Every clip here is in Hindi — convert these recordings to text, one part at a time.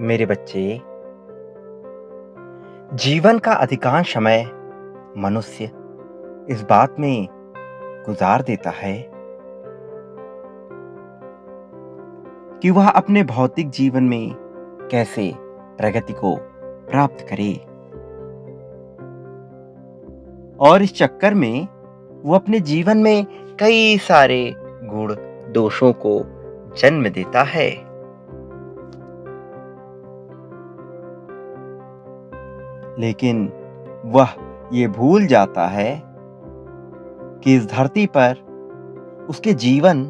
मेरे बच्चे, जीवन का अधिकांश समय मनुष्य इस बात में गुजार देता है कि वह अपने भौतिक जीवन में कैसे प्रगति को प्राप्त करे और इस चक्कर में वो अपने जीवन में कई सारे गुण दोषों को जन्म देता है। लेकिन वह ये भूल जाता है कि इस धरती पर उसके जीवन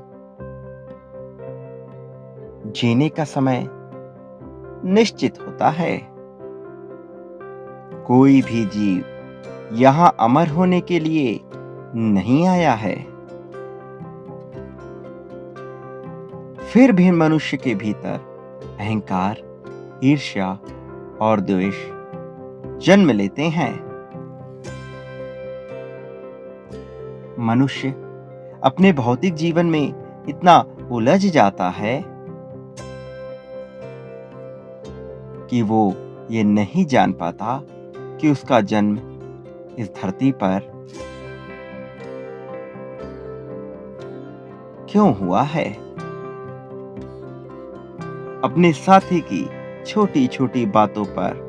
जीने का समय निश्चित होता है। कोई भी जीव यहां अमर होने के लिए नहीं आया है। फिर भी मनुष्य के भीतर अहंकार, ईर्ष्या और द्वेष जन्म लेते हैं। मनुष्य अपने भौतिक जीवन में इतना उलझ जाता है कि वो ये नहीं जान पाता कि उसका जन्म इस धरती पर क्यों हुआ है। अपने साथी की छोटी छोटी बातों पर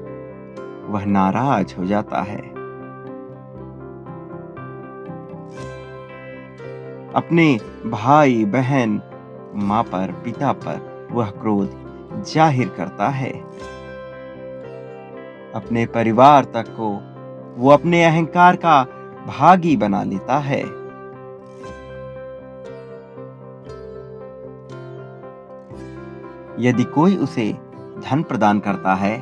वह नाराज हो जाता है। अपने भाई बहन, माँ पर, पिता पर वह क्रोध जाहिर करता है। अपने परिवार तक को वो अपने अहंकार का भागी बना लेता है। यदि कोई उसे धन प्रदान करता है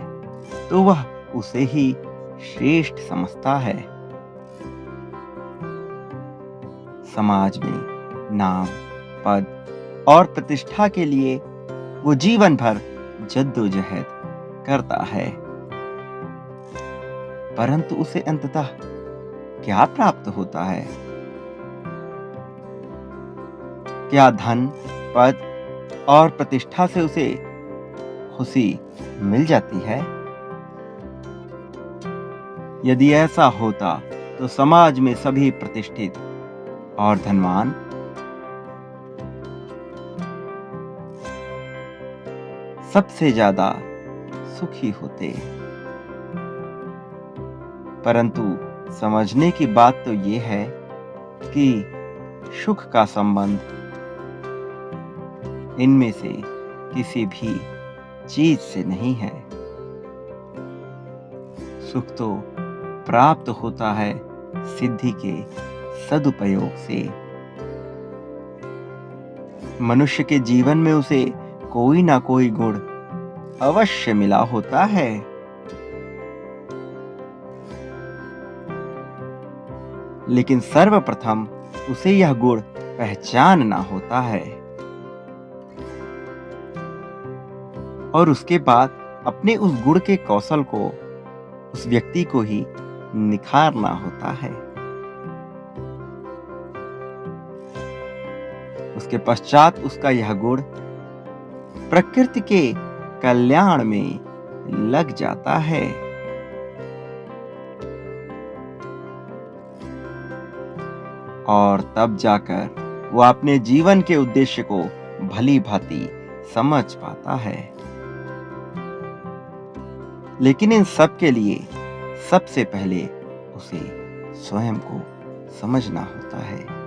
तो वह उसे ही श्रेष्ठ समझता है। समाज में नाम, पद और प्रतिष्ठा के लिए वो जीवन भर जद्दोजहद करता है, परंतु उसे अंततः क्या प्राप्त होता है? क्या धन, पद और प्रतिष्ठा से उसे खुशी मिल जाती है? यदि ऐसा होता तो समाज में सभी प्रतिष्ठित और धनवान सबसे ज्यादा सुखी होते। परंतु समझने की बात तो ये है कि सुख का संबंध इनमें से किसी भी चीज से नहीं है। सुख तो प्राप्त होता है सिद्धि के सदुपयोग से। मनुष्य के जीवन में उसे कोई ना कोई गुण अवश्य मिला होता है। लेकिन सर्वप्रथम उसे यह गुण पहचानना होता है और उसके बाद अपने उस गुण के कौशल को उस व्यक्ति को ही निखारना होता है। उसके पश्चात उसका यह गुण प्रकृति के कल्याण में लग जाता है। और तब जाकर वह अपने जीवन के उद्देश्य को भली भांति समझ पाता है। लेकिन इन सब के लिए सबसे पहले उसे स्वयं को समझना होता है।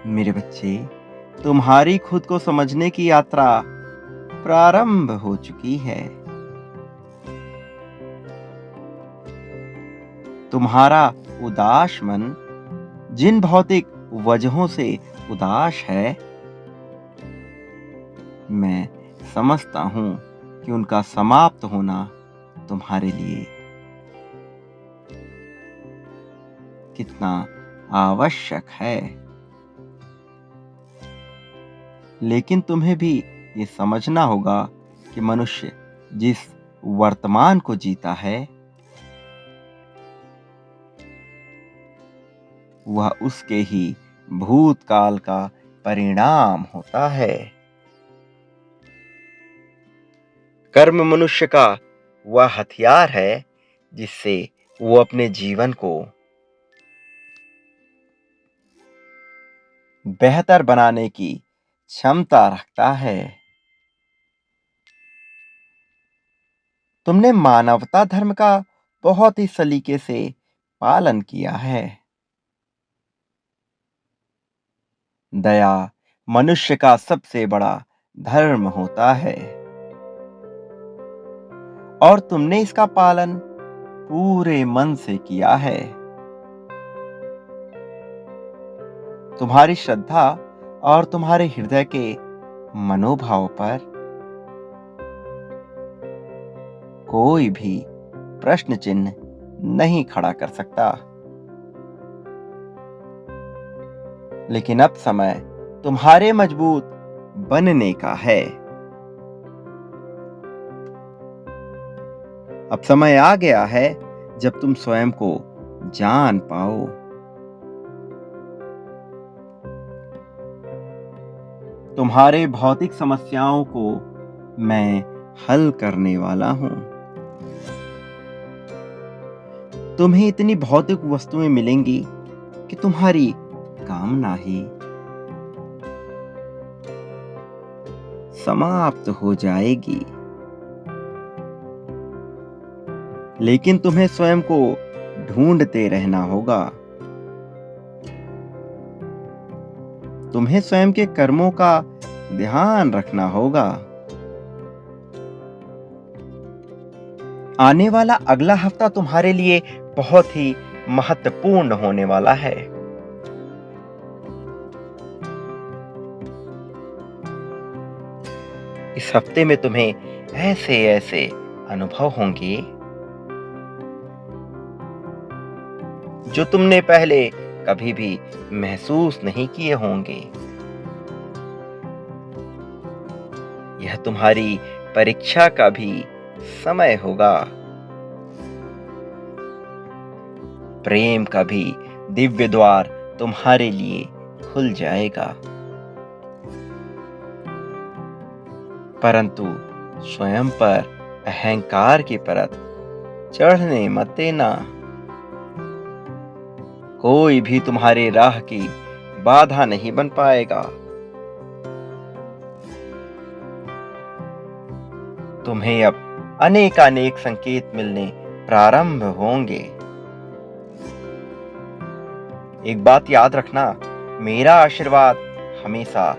मेरे बच्चे, तुम्हारी खुद को समझने की यात्रा प्रारंभ हो चुकी है। तुम्हारा उदास मन जिन भौतिक वजहों से उदास है, मैं समझता हूं कि उनका समाप्त होना तुम्हारे लिए कितना आवश्यक है। लेकिन तुम्हें भी ये समझना होगा कि मनुष्य जिस वर्तमान को जीता है वह उसके ही भूतकाल का परिणाम होता है। कर्म मनुष्य का वह हथियार है जिससे वो अपने जीवन को बेहतर बनाने की क्षमता रखता है। तुमने मानवता धर्म का बहुत ही सलीके से पालन किया है। दया मनुष्य का सबसे बड़ा धर्म होता है और तुमने इसका पालन पूरे मन से किया है। तुम्हारी श्रद्धा और तुम्हारे हृदय के मनोभाव पर कोई भी प्रश्न चिन्ह नहीं खड़ा कर सकता। लेकिन अब समय तुम्हारे मजबूत बनने का है। अब समय आ गया है जब तुम स्वयं को जान पाओ। तुम्हारे भौतिक समस्याओं को मैं हल करने वाला हूं। तुम्हें इतनी भौतिक वस्तुएं मिलेंगी कि तुम्हारी कामना ही समाप्त हो जाएगी। लेकिन तुम्हें स्वयं को ढूंढते रहना होगा। तुम्हें स्वयं के कर्मों का ध्यान रखना होगा। आने वाला अगला हफ्ता तुम्हारे लिए बहुत ही महत्वपूर्ण होने वाला है। इस हफ्ते में तुम्हें ऐसे ऐसे अनुभव होंगे जो तुमने पहले कभी भी महसूस नहीं किए होंगे। यह तुम्हारी परीक्षा का भी समय होगा। प्रेम का भी दिव्य द्वार तुम्हारे लिए खुल जाएगा। परंतु स्वयं पर अहंकार की परत चढ़ने मत देना। कोई भी तुम्हारी राह की बाधा नहीं बन पाएगा। तुम्हें अब अनेकानेक संकेत मिलने प्रारंभ होंगे। एक बात याद रखना, मेरा आशीर्वाद हमेशा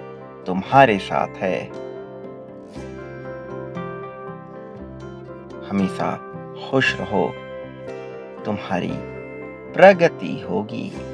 तुम्हारे साथ है। हमेशा खुश रहो, तुम्हारी प्रगति होगी।